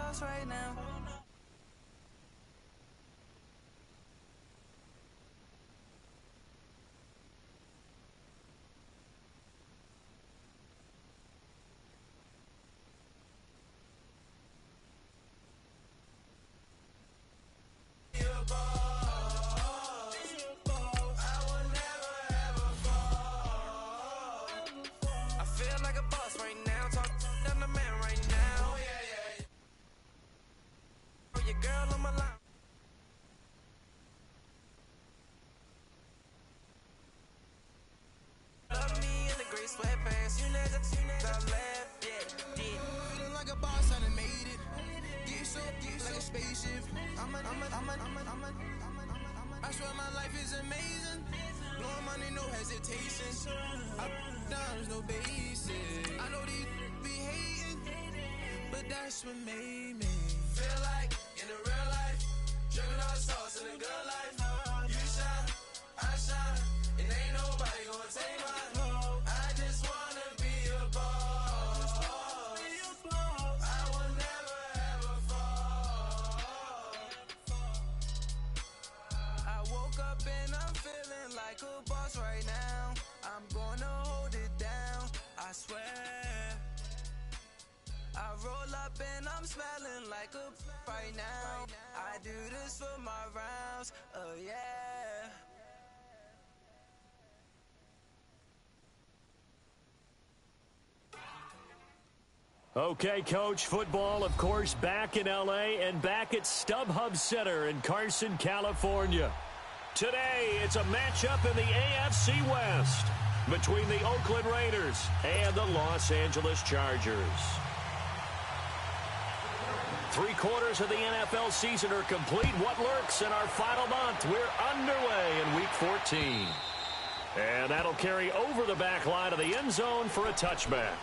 boss right now. Sweatpants, you never left, yeah. Feeling like a boss, I done made it. Get so like a spaceship. I swear my life is amazing. Blowing money, no hesitation. Up, down, no basic. I know these be hating, but that's what made me feel like in the real life. Dripping all the sauce in the good life. You shine, I shine, and ain't nobody gonna take my like a boss right now. I'm gonna hold it down, I swear. I roll up and I'm smelling like a right now. I do this for my rounds, oh yeah. Okay, Coach, football, of course, back in L.A. and back at StubHub Center in Carson, California. Today, it's a matchup in the AFC West between the Oakland Raiders and the Los Angeles Chargers. 3/4 of the NFL season are complete. What lurks in our final month? We're underway in Week 14. And that'll carry over the back line of the end zone for a touchback.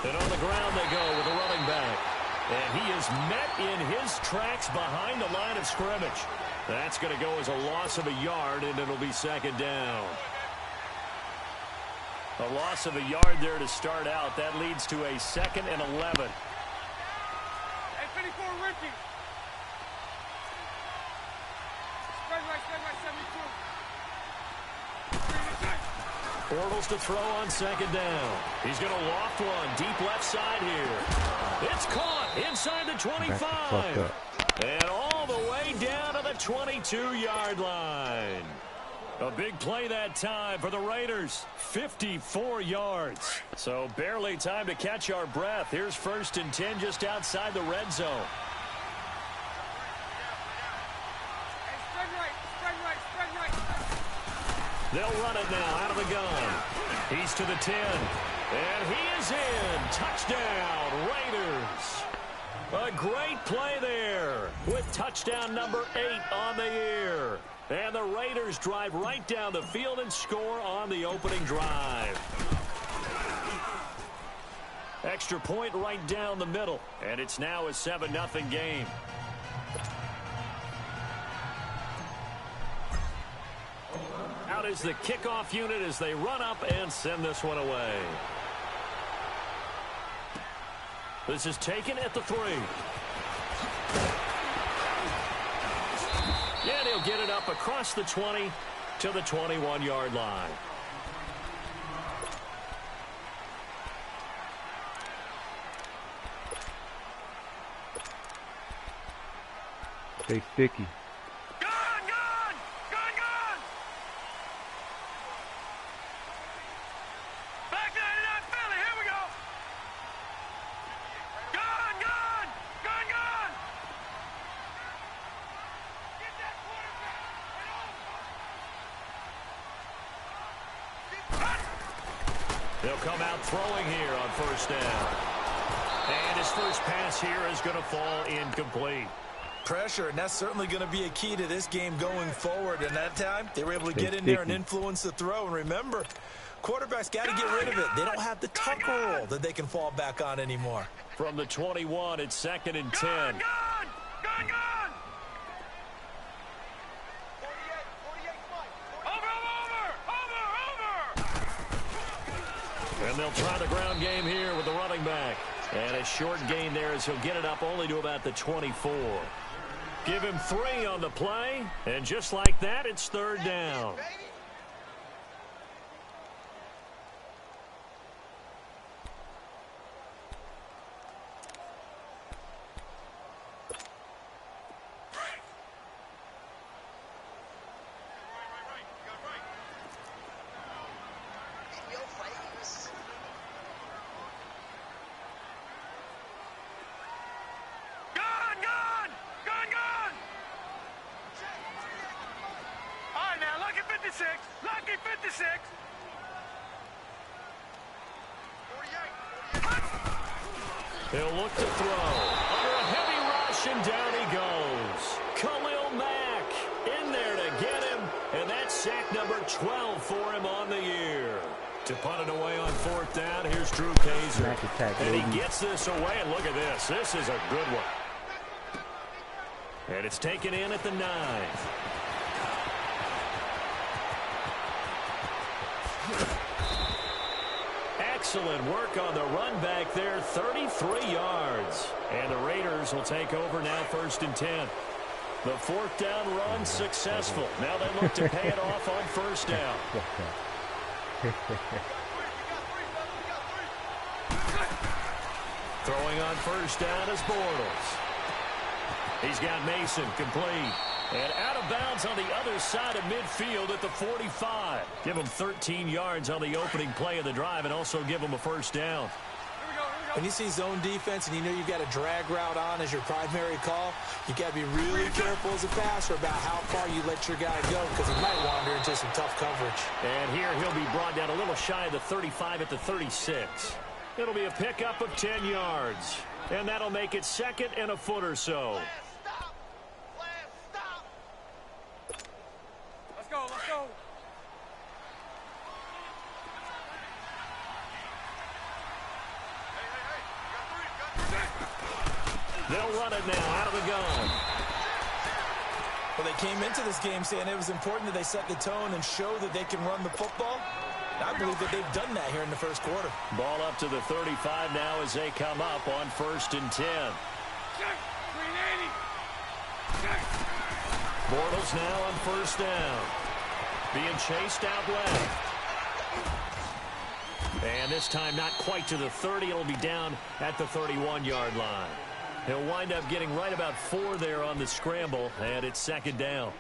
And on the ground they go with a running back. And he is met in his tracks behind the line of scrimmage. That's going to go as a loss of a yard, and it'll be second down. A loss of a yard there to start out. That leads to a 2nd and 11. Hey, 54, Ricky. Spread right, 72. Bortles to throw on second down. He's going to loft one deep left side here. It's caught inside the 25. And all the way down to the 22-yard line. A big play that time for the Raiders. 54 yards. So barely time to catch our breath. Here's 1st and 10 just outside the red zone. They'll run it now out of the gun. He's to the 10. And he is in. Touchdown, Raiders. A great play there with touchdown number 8 on the year. And the Raiders drive right down the field and score on the opening drive. Extra point right down the middle. And it's now a 7-0 game. Out is the kickoff unit as they run up and send this one away. This is taken at the 3. And he'll get it up across the 20 to the 21-yard line. Stay sticky. They'll come out throwing here on 1st down. And his first pass here is going to fall incomplete. Pressure, and that's certainly going to be a key to this game going forward. And that time, they were able to get in there and influence the throw. And remember, Quarterbacks got to get rid of it. They don't have the tuck rule that they can fall back on anymore. From the 21, it's 2nd and 10. Gone! Over! And they'll try the ground game here with the running back. And a short gain there as he'll get it up only to about the 24. Give him 3 on the play, and just like that, it's 3rd down. Lucky 56. 48. He'll look to throw. Under a heavy rush, and down he goes. Khalil Mack in there to get him, and that's sack number 12 for him on the year. To punt it away on 4th down, here's Drew Kaiser. And he gets this away, and look at this. This is a good one. And it's taken in at the 9. Excellent work on the run back there, 33 yards. And the Raiders will take over now, 1st and 10. The 4th down run successful. Now they look to pay it off on 1st down. Throwing on 1st down is Bortles. He's got Mason complete. And out of bounds on the other side of midfield at the 45. Give him 13 yards on the opening play of the drive and also give him a 1st down. When you see zone defense and you know you've got a drag route on as your primary call, you got to be really careful as a passer about how far you let your guy go because he might wander into some tough coverage. And here he'll be brought down a little shy of the 35 at the 36. It'll be a pickup of 10 yards. And that'll make it 2nd and a foot or so. Let's go. They'll run it now out of the gun. Well, they came into this game saying it was important that they set the tone and show that they can run the football. I believe that they've done that here in the 1st quarter. Ball up to the 35 now as they come up on 1st and 10. Bortles now on 1st down. Being chased out left. And this time not quite to the 30. It'll be down at the 31-yard line. He'll wind up getting right about 4 there on the scramble, and it's 2nd down.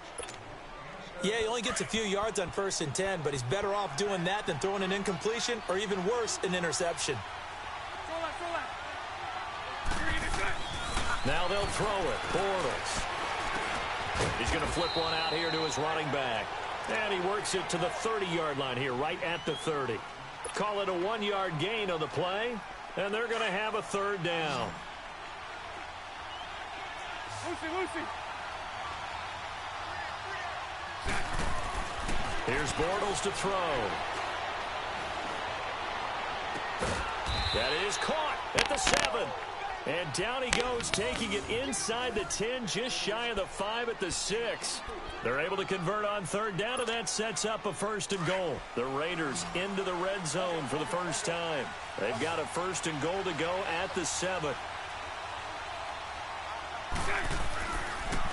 Yeah, he only gets a few yards on 1st and 10, but he's better off doing that than throwing an incompletion or even worse, an interception. Now they'll throw it. Bortles. He's going to flip one out here to his running back. And he works it to the 30-yard line here, right at the 30. Call it a 1-yard gain on the play, and they're going to have a 3rd down. Lucy. Here's Bortles to throw. That is caught at the 7. And down he goes, taking it inside the 10, just shy of the 5 at the 6. They're able to convert on 3rd down, and that sets up a 1st and goal. The Raiders into the red zone for the first time. They've got a 1st and goal to go at the 7.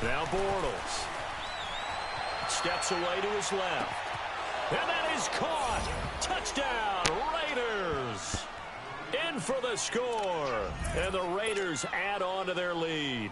Now Bortles steps away to his left. And that is caught. Touchdown, Raiders. In for the score. And the Raiders add on to their lead.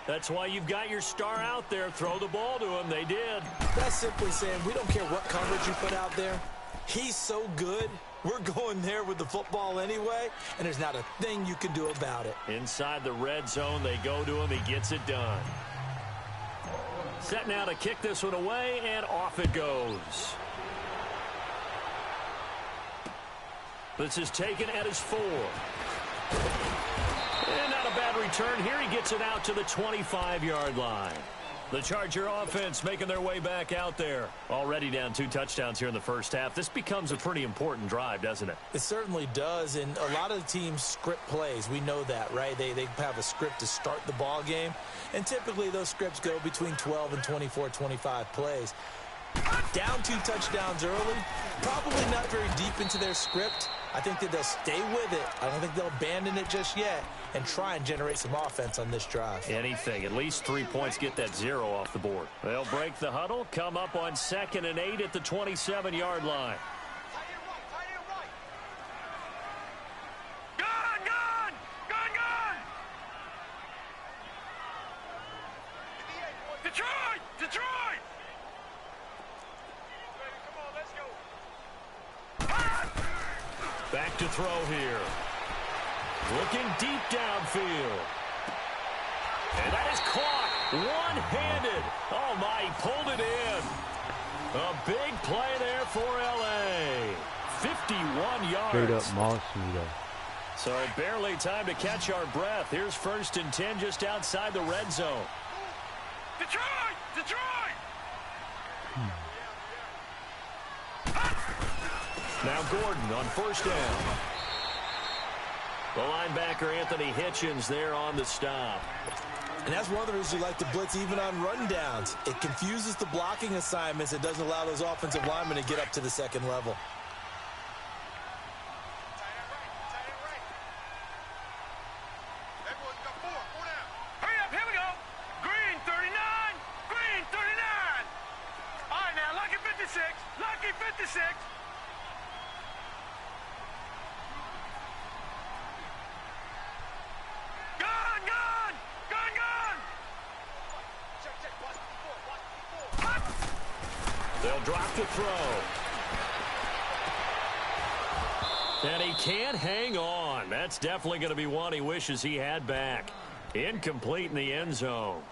That's why you've got your star out there. Throw the ball to him. They did. That's simply saying we don't care what coverage you put out there. He's so good. We're going there with the football anyway, and there's not a thing you can do about it. Inside the red zone, they go to him. He gets it done. Set now to kick this one away, and off it goes. This is taken at his 4. And not a bad return here. He gets it out to the 25-yard line. The Charger offense making their way back out there. Already down 2 touchdowns here in the first half. This becomes a pretty important drive, doesn't it? It certainly does, and a lot of the teams script plays. We know that, right? They have a script to start the ball game, and typically those scripts go between 12 and 24, 25 plays. Down 2 touchdowns early, probably not very deep into their script. I think that they'll stay with it. I don't think they'll abandon it just yet and try and generate some offense on this drive. Anything. At least 3 points, get that 0 off the board. They'll break the huddle, come up on 2nd and 8 at the 27-yard line. Detroit! Back to throw here. Looking deep downfield. And that is caught one-handed. Oh, my, he pulled it in. A big play there for L.A. 51 yards. Straight up moss me, though. So barely time to catch our breath. Here's 1st and 10 just outside the red zone. Detroit! Now Gordon on 1st down. The linebacker Anthony Hitchens there on the stop. And that's one of the reasons you like to blitz even on rundowns. It confuses the blocking assignments. It doesn't allow those offensive linemen to get up to the 2nd level. Hurry up, here we go. Green 39. Green 39. All right, now, lucky 56. Lucky 56. They'll drop the throw. And he can't hang on. That's definitely going to be one he wishes he had back. Incomplete in the end zone.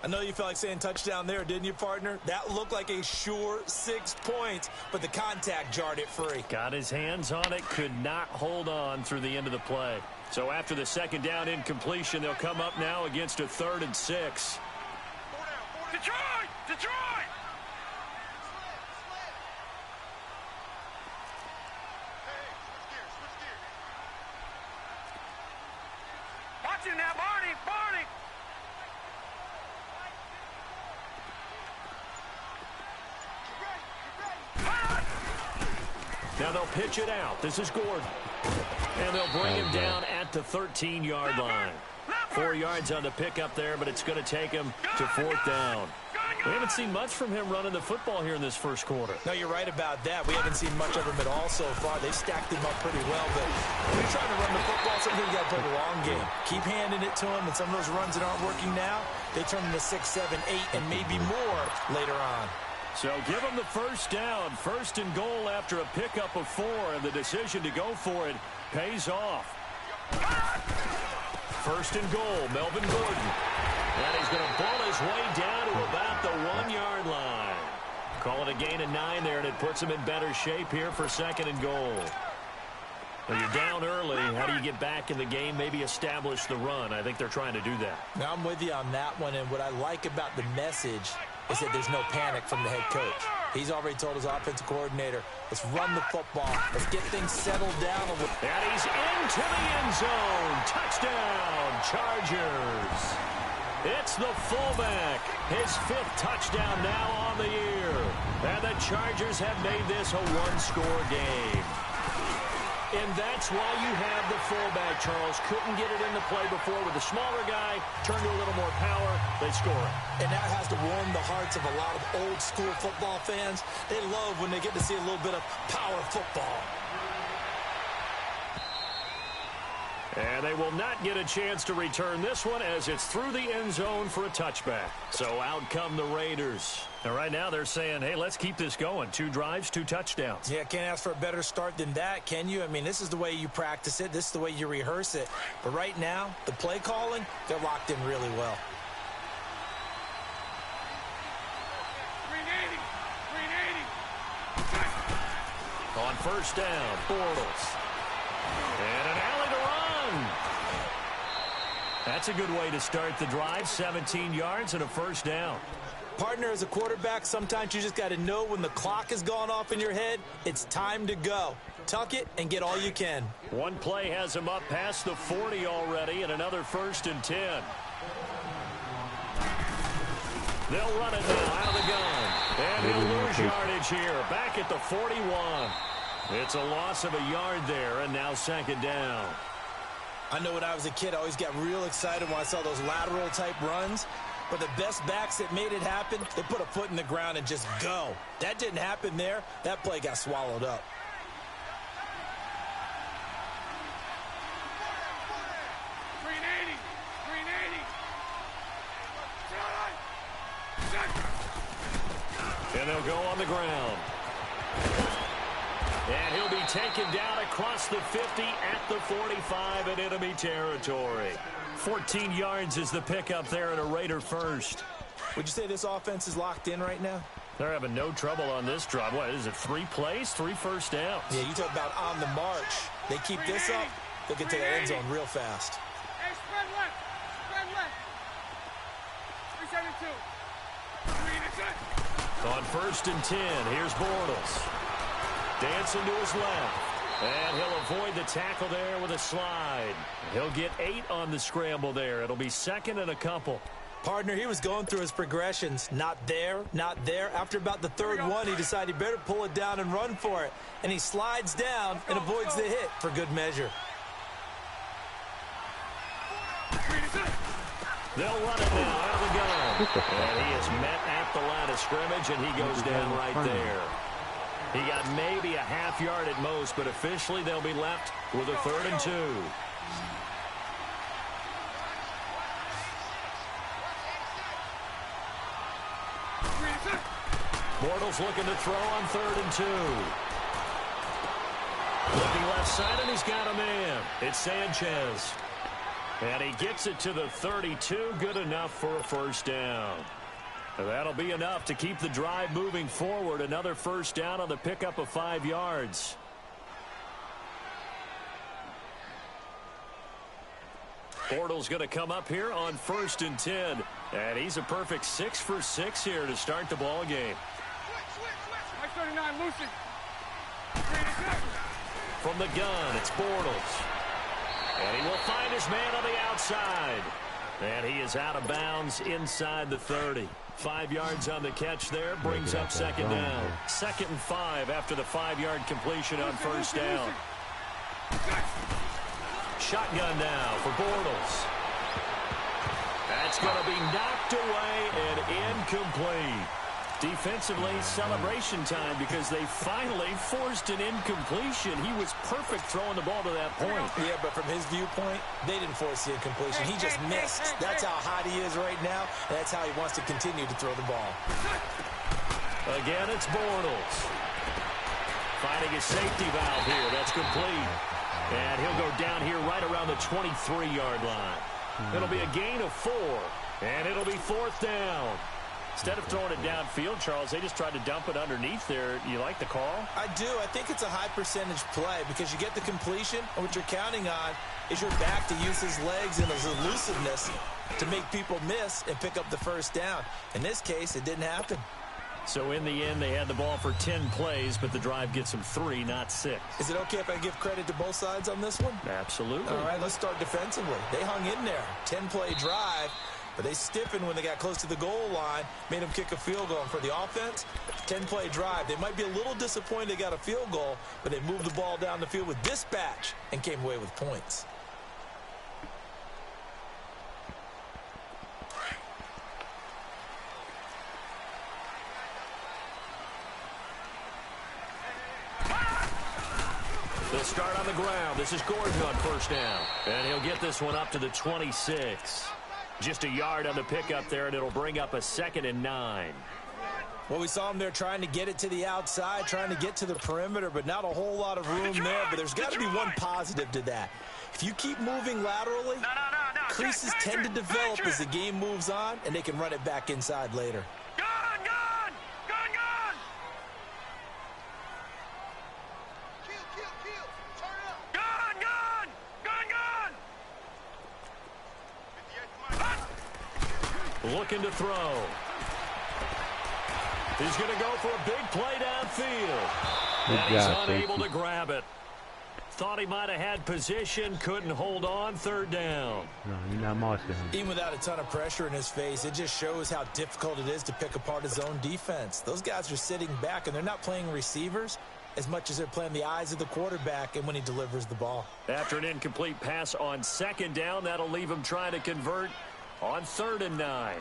I know you felt like saying touchdown there, didn't you, partner? That looked like a sure 6 points, but the contact jarred it free. Got his hands on it, could not hold on through the end of the play. So after the 2nd down incompletion, they'll come up now against a 3rd and 6. Detroit! Watch it now, Barney! Now they'll pitch it out. This is Gordon. And they'll bring him down at the 13-yard line. 4 yards on the pickup there, but it's going to take him to 4th down. We haven't seen much from him running the football here in this first quarter. No, you're right about that. We haven't seen much of him at all so far. They stacked him up pretty well, but when you're trying to run the football, sometimes you got to play the long game. Keep handing it to him, and some of those runs that aren't working now, they turn into 6, 7, 8, and maybe more later on. So give him the 1st down. 1st and goal after a pickup of 4, and the decision to go for it pays off. 1st and goal, Melvin Gordon. And he's going to ball his way down to about the 1-yard line. Call it a gain of 9 there, and it puts him in better shape here for 2nd and goal. Well, you're down early. How do you get back in the game, maybe establish the run? I think they're trying to do that. Now, I'm with you on that one, and what I like about the message is that there's no panic from the head coach. He's already told his offensive coordinator, let's run the football. Let's get things settled down. And he's into the end zone. Touchdown, Chargers. It's the fullback. His 5th touchdown now on the year. And the Chargers have made this a 1-score game. And that's why you have the fullback, Charles. Couldn't get it into play before with the smaller guy. Turned to a little more power. They score it. And that has to warm the hearts of a lot of old-school football fans. They love when they get to see a little bit of power football. And they will not get a chance to return this one as it's through the end zone for a touchback. So out come the Raiders. And right now they're saying, hey, let's keep this going. 2 drives, 2 touchdowns. Yeah, can't ask for a better start than that, can you? I mean, this is the way you practice it. This is the way you rehearse it. But right now, the play calling, they're locked in really well. On 1st down, Bortles. And an alley to run. That's a good way to start the drive. 17 yards and a first down. Partner, as a quarterback, sometimes you just got to know when the clock has gone off in your head, it's time to go. Tuck it and get all you can. One play has him up past the 40 already, and another 1st and 10. They'll run it now out of the gun. And he'll lose yardage here. Back at the 41. It's a loss of a yard there, and now 2nd down. I know when I was a kid, I always got real excited when I saw those lateral-type runs. But the best backs that made it happen, they put a foot in the ground and just go. That didn't happen there. That play got swallowed up. And they'll go on the ground. And he'll be taken down across the 50 at the 45 in enemy territory. 14 yards is the pickup there and a Raider first. Would you say this offense is locked in right now? They're having no trouble on this drive. What is it, 3 plays, 3 first downs? Yeah, you talk about on the march. They keep this up, they'll get to the end zone real fast. Hey, spread left. Spread left. 372. On 1st and 10, here's Bortles. Dancing to his left. And he'll avoid the tackle there with a slide. He'll get 8 on the scramble there. It'll be 2nd and a couple. Partner, he was going through his progressions. Not there, not there. After about the 3rd one, he decided he better pull it down and run for it. And he slides down and avoids the hit for good measure. They'll run it now out of the gun. And he is met at the line of scrimmage, and he goes down right there. He got maybe a half yard at most, but officially they'll be left with a 3rd and 2. Bortles looking to throw on 3rd and 2. Looking left side, and he's got a man. It's Sanchez. And he gets it to the 32. Good enough for a first down. That'll be enough to keep the drive moving forward. Another first down on the pickup of 5 yards. Bortles going to come up here on 1st and 10. And he's a perfect 6 for 6 here to start the ball game. 39, Lucy. From the gun, it's Bortles. And he will find his man on the outside. And he is out of bounds inside the 30. 5 yards on the catch there, brings up 2nd down. 2nd and 5 after the 5-yard completion on 1st down. Shotgun now for Bortles. That's going to be knocked away and incomplete. Defensively, celebration time because they finally forced an incompletion. He was perfect throwing the ball to that point. Yeah, but from his viewpoint, they didn't force the incompletion. He just missed. That's how hot he is right now, and that's how he wants to continue to throw the ball. Again, it's Bortles. Finding his safety valve here. That's complete. And he'll go down here right around the 23-yard line. It'll be a gain of 4, and it'll be 4th down. Instead of throwing it downfield, Charles, they just tried to dump it underneath there. You like the call? I do. I think it's a high-percentage play because you get the completion, and what you're counting on is your back to use his legs and his elusiveness to make people miss and pick up the first down. In this case, it didn't happen. So in the end, they had the ball for 10 plays, but the drive gets them 3, not 6. Is it okay if I give credit to both sides on this one? Absolutely. All right, let's start defensively. They hung in there. 10-play drive. But they stiffened when they got close to the goal line, made them kick a field goal. And for the offense, 10-play drive. They might be a little disappointed they got a field goal, but they moved the ball down the field with dispatch and came away with points. They'll start on the ground. This is Gordon on 1st down. And he'll get this one up to the 26. Just a yard on the pickup there, and it'll bring up a 2nd and 9. Well, we saw him there trying to get it to the outside, trying to get to the perimeter, but not a whole lot of room there. But there's got to be one positive to that. If you keep moving laterally, creases tend to develop as the game moves on, and they can run it back inside later. looking to throw. He's going to go for a big play downfield. And he's unable to grab it. Thought he might have had position, couldn't hold on. Third down. Even without a ton of pressure in his face, it just shows how difficult it is to pick apart his own defense. Those guys are sitting back, and they're not playing receivers as much as they're playing the eyes of the quarterback and when he delivers the ball. After an incomplete pass on second down, that'll leave him trying to convert on 3rd and 9.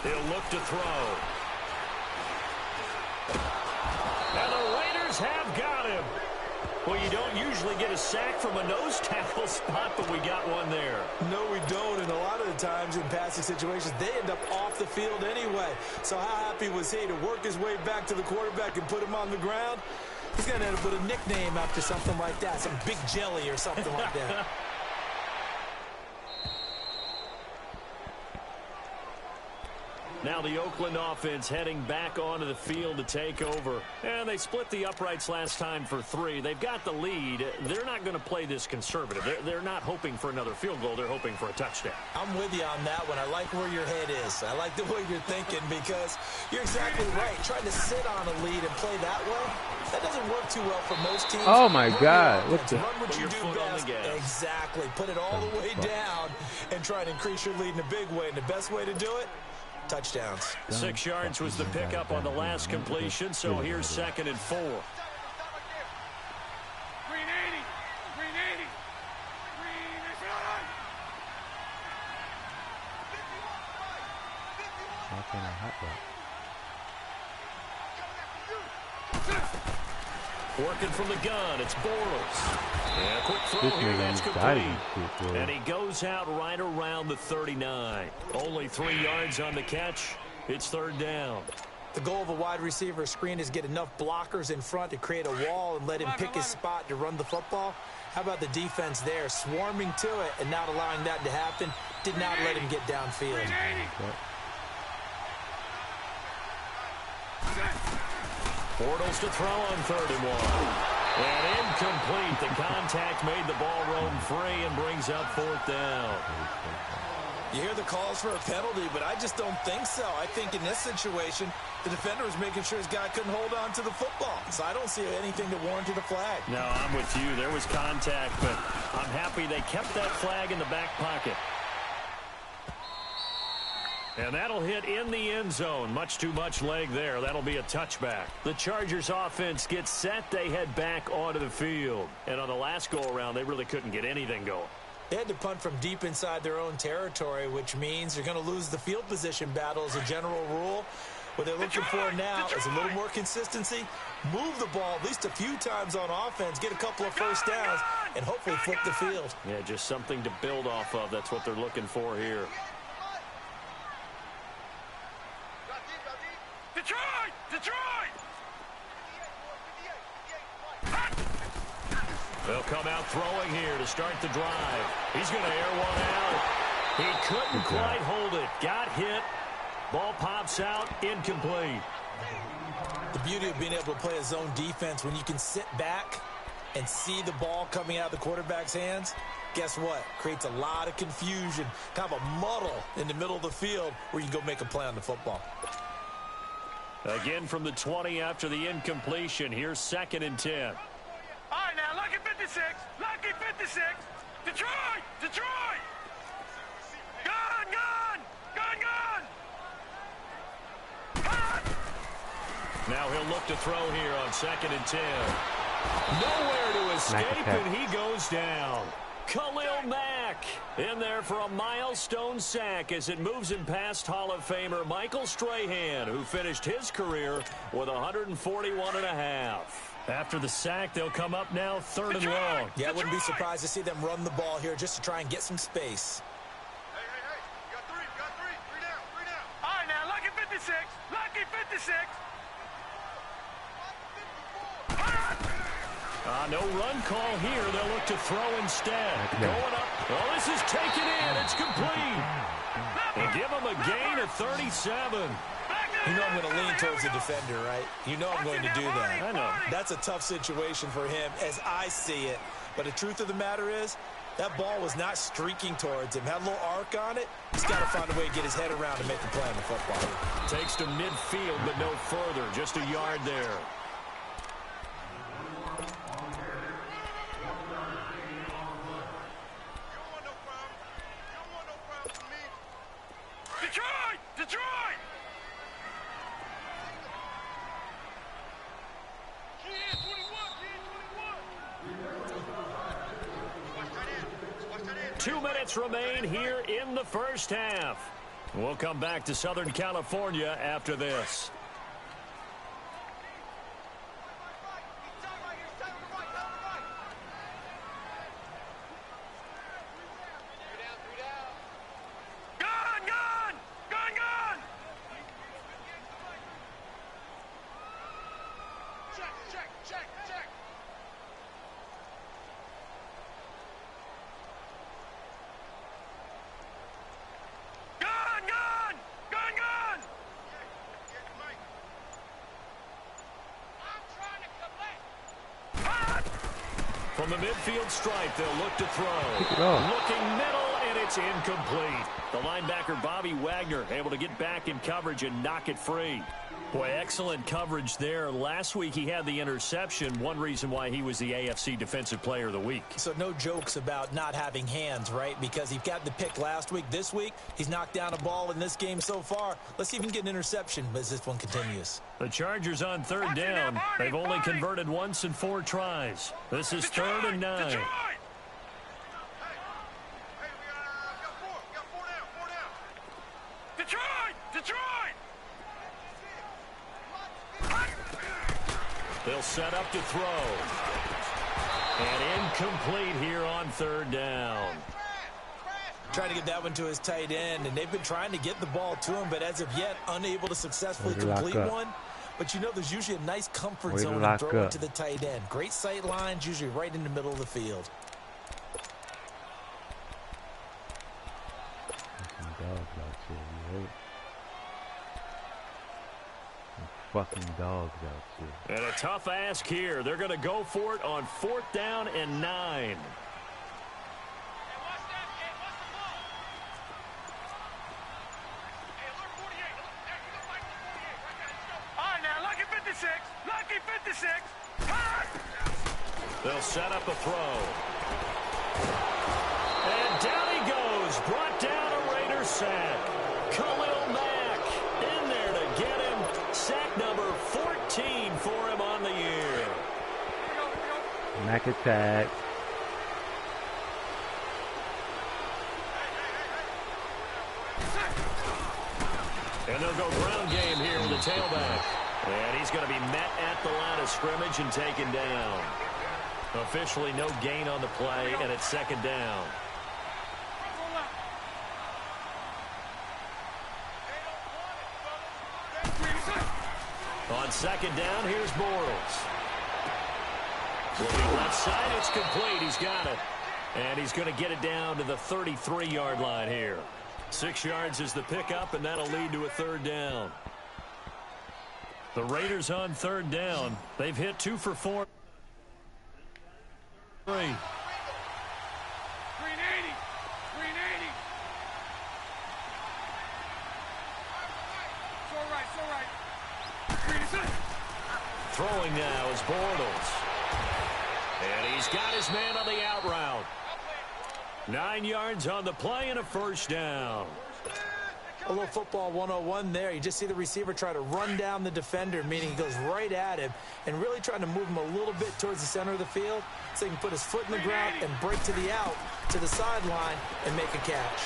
He'll look to throw. And the Raiders have got him. Well, you don't usually get a sack from a nose tackle spot, but we got one there. No, we don't, and a lot of the times in passing situations, they end up off the field anyway. So how happy was he to work his way back to the quarterback and put him on the ground? He's going to end up with a nickname after something like that, some Big Jelly or something like that. Now the Oakland offense heading back onto the field to take over. And they split the uprights last time for 3. They've got the lead. They're not going to play this conservative. They're not hoping for another field goal. They're hoping for a touchdown. I'm with you on that one. I like where your head is. I like the way you're thinking because you're exactly right. Trying to sit on a lead and play that way, that doesn't work too well for most teams. Oh, my God. What the? Run what you do best. Exactly. Put it all the way down and try and increase your lead in a big way. And the best way to do it, touchdowns. 6 yards was the pickup on the last completion, so here's 2nd and 4. Green 80. Green 80. Green is on. Working from the gun, it's Bortles. And a quick throw here, that's complete. And he goes out right around the 39. Only 3 yards on the catch. It's 3rd down. The goal of a wide receiver screen is get enough blockers in front to create a wall and let him pick his spot to run the football. How about the defense there, swarming to it and not allowing that to happen? Did not let him get downfield. Bortles to throw on 3rd and 1. And incomplete. The contact made the ball roam free and brings up 4th down. You hear the calls for a penalty, but I just don't think so. I think in this situation, the defender was making sure his guy couldn't hold on to the football. So I don't see anything that warranted a flag. No, I'm with you. There was contact, but I'm happy they kept that flag in the back pocket. And that'll hit in the end zone. Much too much leg there. That'll be a touchback. The Chargers offense gets set. They head back onto the field. And on the last go-around, they really couldn't get anything going. They had to punt from deep inside their own territory, which means you're going to lose the field position battle as a general rule. What they're looking for now is a little more consistency, move the ball at least a few times on offense, get a couple of first downs, and hopefully flip the field. Yeah, just something to build off of. That's what they're looking for here. Detroit! Detroit! They'll come out throwing here to start the drive. He's going to air one out. He couldn't quite hold it. Got hit. Ball pops out. Incomplete. The beauty of being able to play a zone defense when you can sit back and see the ball coming out of the quarterback's hands, guess what? Creates a lot of confusion, kind of a muddle in the middle of the field where you can go make a play on the football. Again from the 20 after the incompletion. Here's 2nd and 10. All right, now, lucky 56. Lucky 56. Detroit! Detroit! Gun! Gun! Gun! Gun! Gun! Now he'll look to throw here on 2nd and 10. Nowhere to escape, and he goes down. Khalil Mack in there for a milestone sack as it moves him past Hall of Famer Michael Strahan, who finished his career with 141.5. After the sack, they'll come up now 3rd and long. Yeah, I wouldn't be surprised to see them run the ball here just to try and get some space. Hey. You got three. Three down. All right, now, lucky 56. Lucky 56. No run call here. They'll look to throw instead. Going up. Oh, this is taken in. It's complete. They give him a gain of 37. You know I'm going to lean towards the defender, right? You know I'm going to do that. I know. That's a tough situation for him as I see it. But the truth of the matter is, that ball was not streaking towards him. Had a little arc on it. He's got to find a way to get his head around and make a play on the football. Takes to midfield, but no further. Just a yard there. Detroit! Detroit! Kid 21! 2 minutes remain here in the first half. We'll come back to Southern California after this. From the midfield stripe, they'll look to throw. Looking middle, and it's incomplete. The linebacker, Bobby Wagner, able to get back in coverage and knock it free. Boy, excellent coverage there. Last week he had the interception, one reason why he was the AFC Defensive Player of the Week. So no jokes about not having hands, right? Because he got the pick last week. This week, he's knocked down a ball in this game so far. Let's see if he can get an interception as this one continues. The Chargers on third down. They've only converted once in 4 tries. This is Detroit! 3rd and 9. Detroit! Detroit! Detroit! They'll set up to throw. And incomplete here on 3rd down. Trying to get that one to his tight end, and they've been trying to get the ball to him, but as of yet, unable to successfully complete one. But you know, there's usually a nice comfort zone to throw it to the tight end. Great sight lines, usually right in the middle of the field. Fucking dogs out here. And a tough ask here. They're going to go for it on 4th down and 9. Lucky 56. They'll set up a throw. And down he goes. Brought down a Raider sack. Khalil Mack in there to get him. Sack number 14 for him on the year. Mack attack. And they'll go ground game here with the tailback. And he's going to be met at the line of scrimmage and taken down. Officially no gain on the play, and it's 2nd down. On 2nd down, here's Bortles. Looking left side, it's complete. He's got it. And he's going to get it down to the 33-yard line here. 6 yards is the pickup, and that'll lead to a 3rd down. The Raiders on 3rd down. They've hit 2 for 4. 3. Green 80. Green 80. So right. Green is it. Throwing now is Bortles. And he's got his man on the out route. 9 yards on the play and a 1st down. A little football 101 there. You just see the receiver try to run down the defender, meaning he goes right at him and really trying to move him a little bit towards the center of the field so he can put his foot in the ground and break to the out, to the sideline, and make a catch.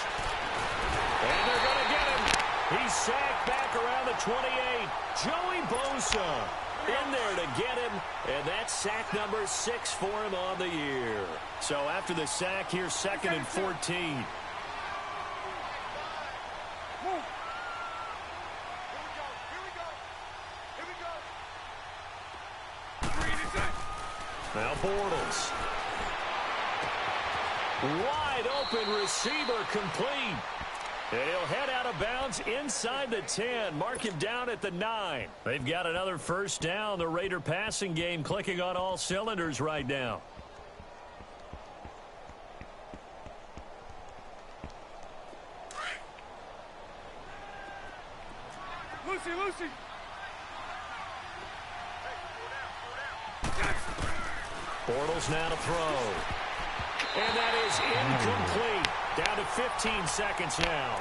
And they're going to get him. He's sacked back around the 28. Joey Bosa in there to get him, and that's sack number 6 for him on the year. So after the sack, here's 2nd and 14. Now Bortles. Wide open receiver complete. And he'll head out of bounds inside the 10. Mark him down at the 9. They've got another first down. The Raider passing game clicking on all cylinders right now. Lucy. Bortles now to throw. And that is incomplete. Down to 15 seconds now.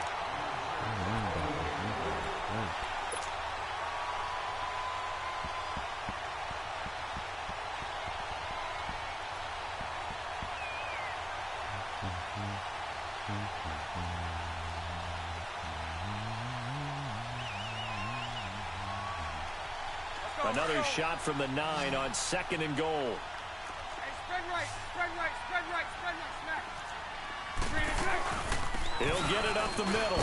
Another shot from the 9 on 2nd and goal. Hey, spread right, smack. He'll get it up the middle.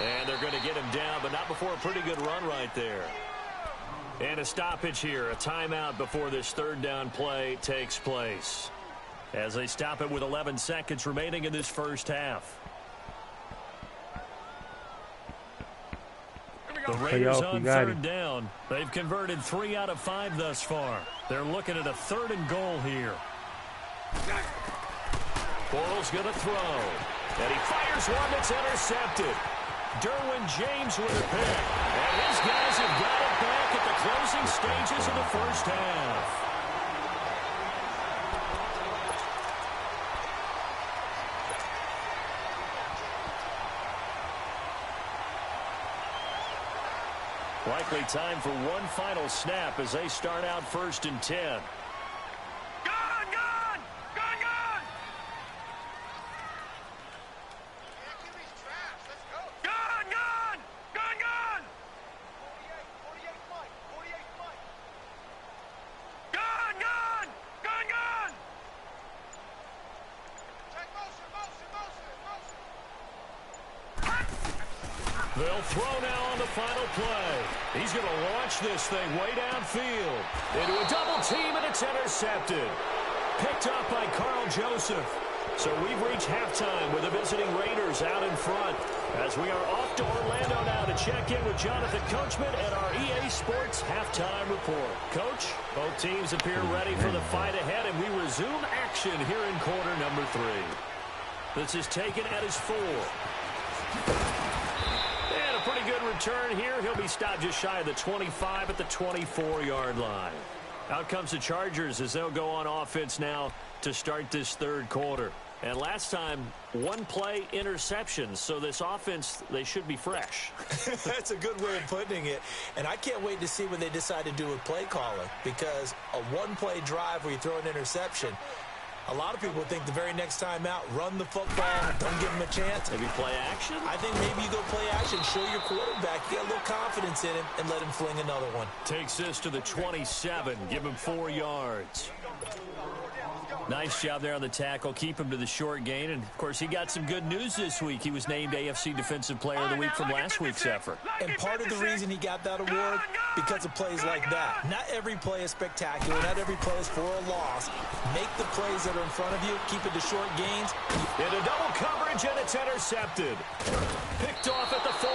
And they're going to get him down, but not before a pretty good run right there. And a stoppage here, a timeout before this third down play takes place. As they stop it with 11 seconds remaining in this first half. The Raiders on third down. They've converted 3 out of 5 thus far. They're looking at a 3rd and goal here. Bortles going to throw. And he fires one that's intercepted. Derwin James with a pick. And his guys have got it back at the closing stages of the first half. Likely time for one final snap as they start out 1st and 10. They'll throw now on the final play. He's going to launch this thing way downfield. Into a double team, and it's intercepted. Picked up by Carl Joseph. So we've reached halftime with the visiting Raiders out in front. As we are off to Orlando now to check in with Jonathan Coachman and our EA Sports Halftime Report. Coach, both teams appear ready for the fight ahead, and we resume action here in quarter number 3. This is taken at his 4. Pretty good return here. He'll be stopped just shy of the 25 at the 24-yard line. Out comes the Chargers as they'll go on offense now to start this third quarter. And last time, 1 play interception. So this offense, they should be fresh. That's a good way of putting it. And I can't wait to see what they decide to do with play calling. Because a 1-play drive where you throw an interception, a lot of people think the very next time out, run the football, don't give him a chance. Maybe play action? I think maybe you go play action, show your quarterback, get a little confidence in him, and let him fling another one. Takes this to the 27, give him 4 yards. Nice job there on the tackle. Keep him to the short gain. And, of course, he got some good news this week. He was named AFC Defensive Player of the Week from last week's effort. And part of the reason he got that award, because of plays like that. Not every play is spectacular. Not every play is for a loss. Make the plays that are in front of you. Keep it to short gains. Into double coverage, and it's intercepted. Picked off at the 40.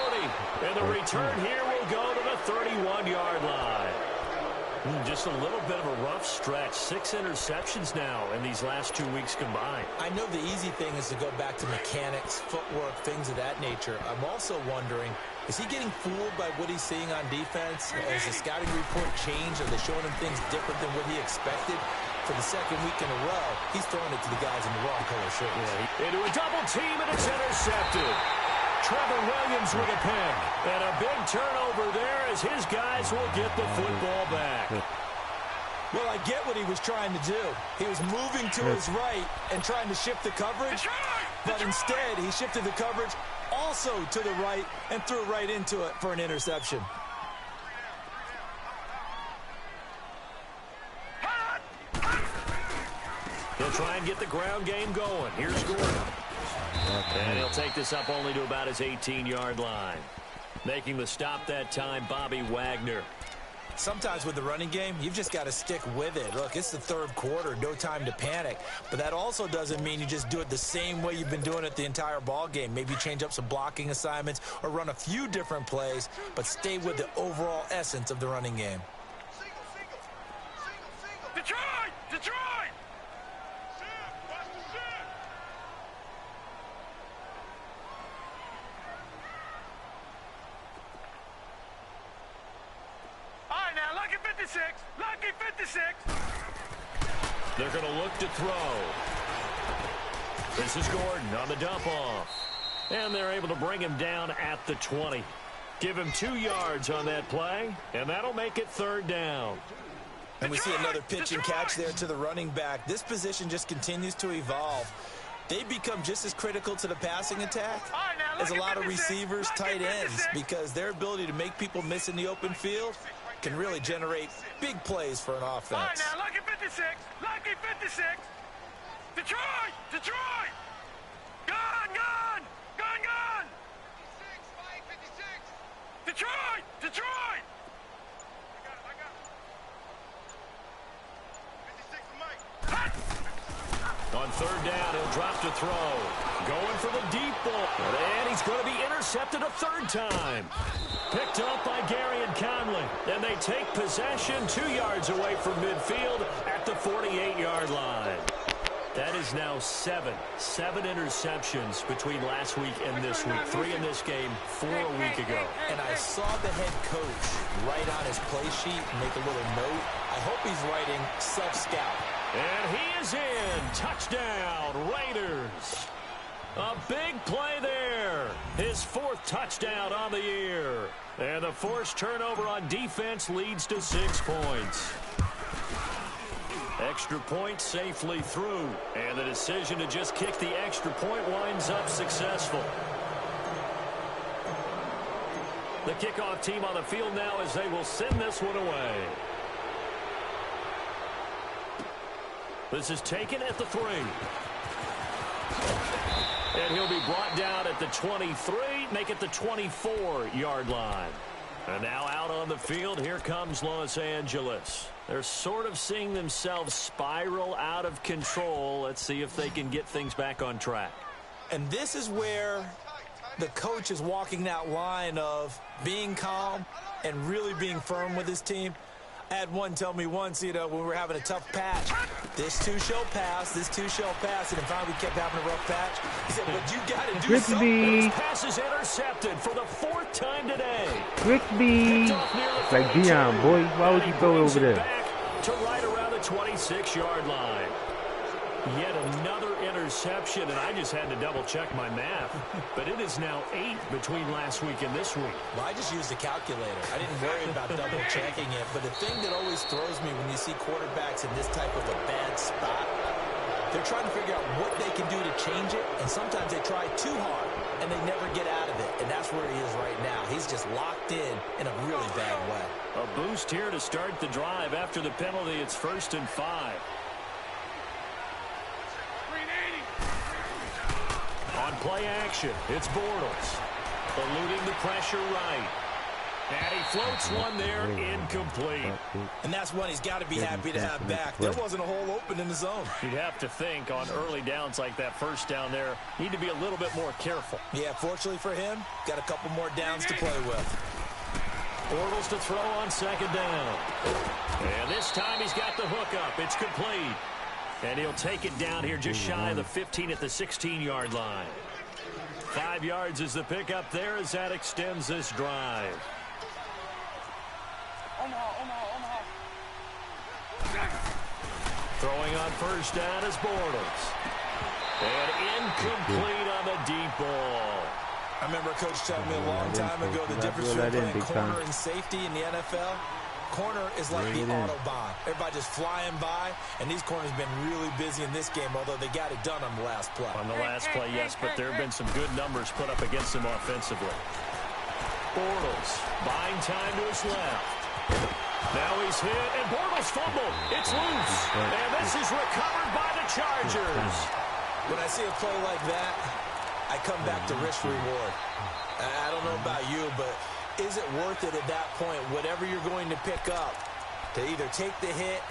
And the return here will go to the 31-yard line. Just a little bit of a rough stretch. 6 interceptions now in these last 2 weeks combined. I know the easy thing is to go back to mechanics, footwork, things of that nature. I'm also wondering, is he getting fooled by what he's seeing on defense? Has the scouting report changed? Are they showing him things different than what he expected? For the second week in a row, he's throwing it to the guys in the wrong color shirts. Yeah, into a double team, and it's intercepted. Trevor Williams with a pick. And a big turnover there as his guys will get the football back. Well, I get what he was trying to do. He was moving to his right and trying to shift the coverage. But instead, he shifted the coverage also to the right and threw right into it for an interception. He'll try and get the ground game going. Here's Gordon. And he'll take this up only to about his 18-yard line. Making the stop that time, Bobby Wagner. Sometimes with the running game, you've just got to stick with it. Look, it's the third quarter, no time to panic. But that also doesn't mean you just do it the same way you've been doing it the entire ball game. Maybe change up some blocking assignments or run a few different plays, but stay with the overall essence of the running game. Detroit! Detroit! All right, now, lucky 56. Lucky 56. They're going to look to throw. This is Gordon on the dump off. And they're able to bring him down at the 20. Give him 2 yards on that play, and that'll make it third down. And we see another pitch and catch there to the running back. This position just continues to evolve. They become just as critical to the passing attack as a lot of receivers, tight ends, because their ability to make people miss in the open field can really generate big plays for an offense. All right, now, lucky 56. Lucky 56. Detroit! Detroit! Gun! Gun! Gun! Gun! 56. Detroit! Detroit! I got it. 56 for Mike. On third down, he'll drop to throw. Going for the deep ball. And he's going to be intercepted a third time. Picked up by Gary and Conley. And they take possession 2 yards away from midfield at the 48-yard line. That is now 7 interceptions between last week and this week. 3 in this game, 4 a week ago. And I saw the head coach write on his play sheet, make a little note. I hope he's writing self-scout. And he is in. Touchdown, Raiders. A big play there. His 4th touchdown on the year. And the forced turnover on defense leads to 6 points. Extra point safely through. And the decision to just kick the extra point winds up successful. The kickoff team on the field now as they will send this one away. This is taken at the 3. And he'll be brought down at the 23, make it the 24-yard line. And now out on the field, here comes Los Angeles. They're sort of seeing themselves spiral out of control. Let's see if they can get things back on track. And this is where the coach is walking that line of being calm and really being firm with his team. I had one tell me once, when we were having a tough patch, this too shall pass, this too shall pass, and then finally we kept having a rough patch. He said, but you got to do something. This pass is intercepted for the 4th time today. Rickby. It's like Dion, boy. Why would you go over there? Back to right around the 26-yard line. Yet another interception, and I just had to double-check my math. But it is now 8 between last week and this week. Well, I just used a calculator. I didn't worry about double-checking it. But the thing that always throws me when you see quarterbacks in this type of a bad spot, they're trying to figure out what they can do to change it. And sometimes they try too hard, and they never get out of it. And that's where he is right now. He's just locked in a really bad way. A boost here to start the drive. After the penalty, it's 1st and 5. On play action, it's Bortles. Eluding the pressure right. And he floats one there, incomplete. And that's one he's got to be happy to have back. There wasn't a hole open in the zone. You'd have to think on early downs like that, first down there, need to be a little bit more careful. Yeah, fortunately for him, got a couple more downs to play with. Bortles to throw on 2nd down. And this time he's got the hook up. It's complete. And he'll take it down here just shy of the 15 at the 16-yard line. 5 yards is the pickup there as that extends this drive. Omaha. Throwing on 1st down is Bortles. And incomplete on the deep ball. I remember a coach telling me a long time ago the difference between playing corner and safety in the NFL. Corner is like the Autobahn. Everybody just flying by, and these corners have been really busy in this game, although they got it done on the last play. On the last play, yes, but there have been some good numbers put up against them offensively. Bortles buying time to his left. Now he's hit, and Bortles fumbled. It's loose, and this is recovered by the Chargers. When I see a play like that, I come back to risk reward. I don't know about you, but is it worth it at that point, whatever you're going to pick up, to either take the hit,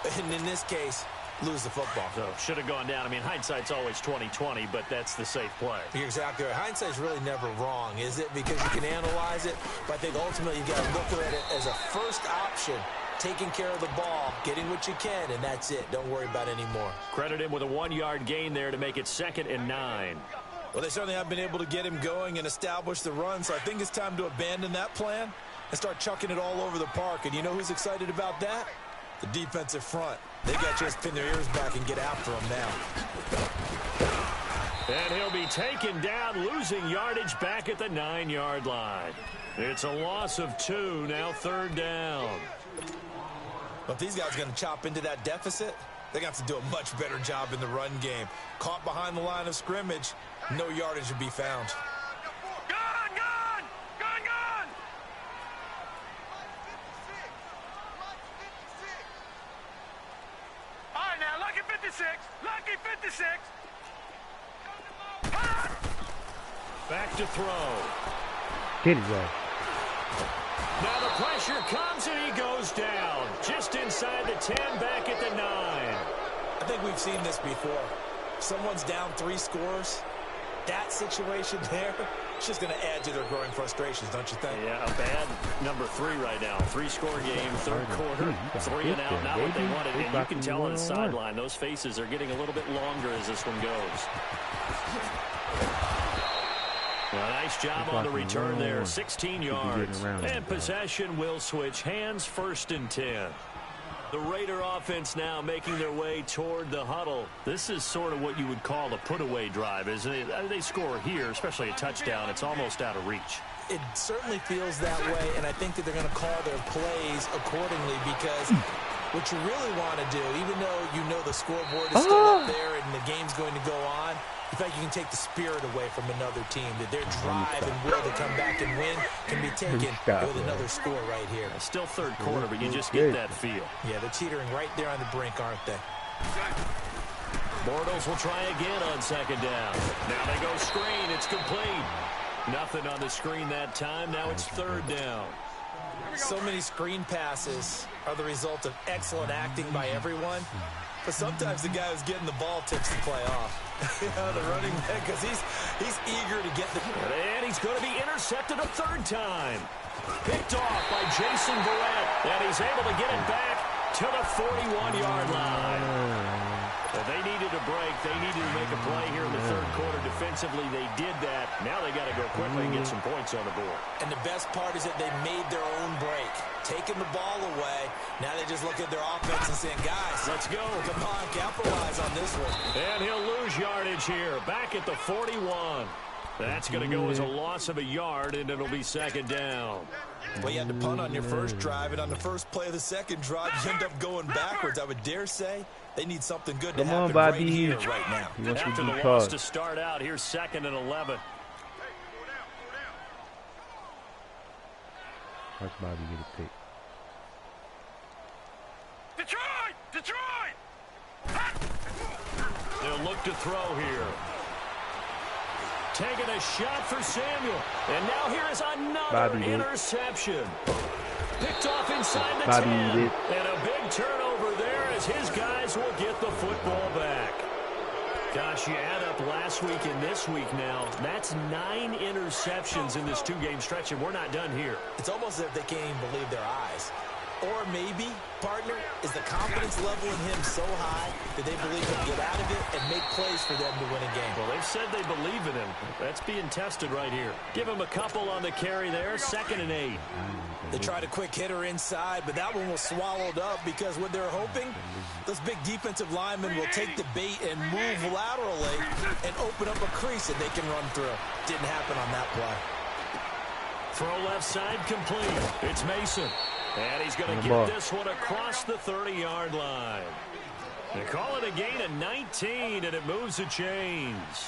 and in this case, lose the football? So should have gone down. I mean, hindsight's always 20/20, but that's the safe play. You're exactly right. Hindsight's really never wrong, is it? Because you can analyze it, but I think ultimately you got to look at it as a first option, taking care of the ball, getting what you can, and that's it. Don't worry about any more. Credit him with a 1-yard gain there to make it 2nd and 9. Well, they certainly have been able to get him going and establish the run, so I think it's time to abandon that plan and start chucking it all over the park. And you know who's excited about that? The defensive front. They got to just pin their ears back and get after him now. And he'll be taken down, losing yardage back at the 9-yard line. It's a loss of 2, now 3rd down. But if these guys are going to chop into that deficit, they're going to have to do a much better job in the run game. Caught behind the line of scrimmage, no yardage to be found. Lucky 56. Back to throw. Get it, bro. Now the pressure comes and he goes down. Just inside the 10, back at the 9. I think we've seen this before. Someone's down 3 scores. That situation there, it's just going to add to their growing frustrations, don't you think? Yeah, a bad number 3 right now. 3-score game, 3rd quarter, 3 and out, not what they wanted. And you can tell on the sideline, those faces are getting a little bit longer as this one goes. Well, nice job on the return there, 16 yards. And possession will switch hands, 1st and 10. The Raider offense now making their way toward the huddle. This is sort of what you would call a put-away drive, isn't it? They score here, especially a touchdown. It's almost out of reach. It certainly feels that way, and I think that they're going to call their plays accordingly because what you really want to do, even though you know the scoreboard is still up there and the game's going to go on, in fact, you can take the spirit away from another team, that their drive and will to come back and win can be taken with another score right here. Still 3rd quarter, but you just get that feel. Yeah, they're teetering right there on the brink, aren't they? Bortles will try again on 2nd down. Now they go screen. It's complete. Nothing on the screen that time. Now it's 3rd down. So many screen passes are the result of excellent acting by everyone. But sometimes the guy who's getting the ball takes the play off. You know, the running back, because he's eager to get the... And he's going to be intercepted a 3rd time. Picked off by Jason Verrett. And he's able to get it back to the 41-yard line. Well, they needed a break. They needed to make a play here in the 3rd quarter. Defensively, they did that. Now they got to go quickly and get some points on the board. And the best part is that they made their own break. Taking the ball away. Now they just look at their offense and saying, guys, let's go. Come on, capitalize on this one. And he'll lose yardage here. Back at the 41. That's going to go as a loss of a yard, and it'll be 2nd down. Well, you had to punt on your first drive, and on the first play of the 2nd drive, you end up going backwards. I would dare say they need something good to happen right here, right now. After the loss to start out, here's 2nd and 11. Watch Bobby get a pick. Detroit! They'll look to throw here. Taking a shot for Samuel. And now here is another interception. Picked off inside the 10. And a big turnover there as his guys will get the football back. Gosh, you add up last week and this week now. That's 9 interceptions in this 2-game stretch, and we're not done here. It's almost as if they can't even believe their eyes. Or maybe, partner, is the confidence level in him so high that they believe he'll get out of it and make plays for them to win a game. Well, they've said they believe in him. That's being tested right here. Give him a couple on the carry there, 2nd and 8. They tried a quick hitter inside, but that one was swallowed up because what they're hoping, those big defensive linemen will take the bait and move laterally and open up a crease that they can run through. Didn't happen on that play. Throw left side complete. It's Mason. And he's going to get this one across the 30-yard line. They call it a gain of 19, and it moves the chains.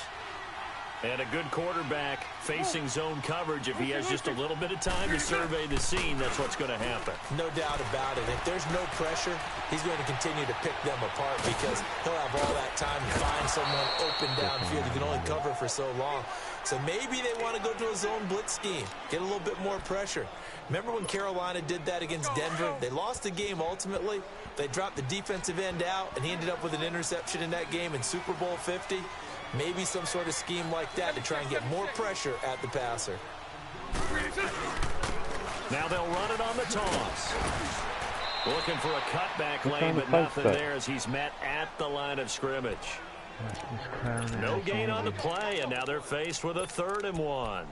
And a good quarterback facing zone coverage. If he has just a little bit of time to survey the scene, that's what's going to happen. No doubt about it. If there's no pressure, he's going to continue to pick them apart because he'll have all that time to find someone open downfield. He can only cover for so long. So maybe they want to go to a zone blitz scheme, get a little bit more pressure. Remember when Carolina did that against Denver? They lost the game ultimately. They dropped the defensive end out, and he ended up with an interception in that game in Super Bowl 50. Maybe some sort of scheme like that to try and get more pressure at the passer. Now they'll run it on the toss. Looking for a cutback lane, but nothing there as he's met at the line of scrimmage. No gain on the play, and now they're faced with a 3rd and 1.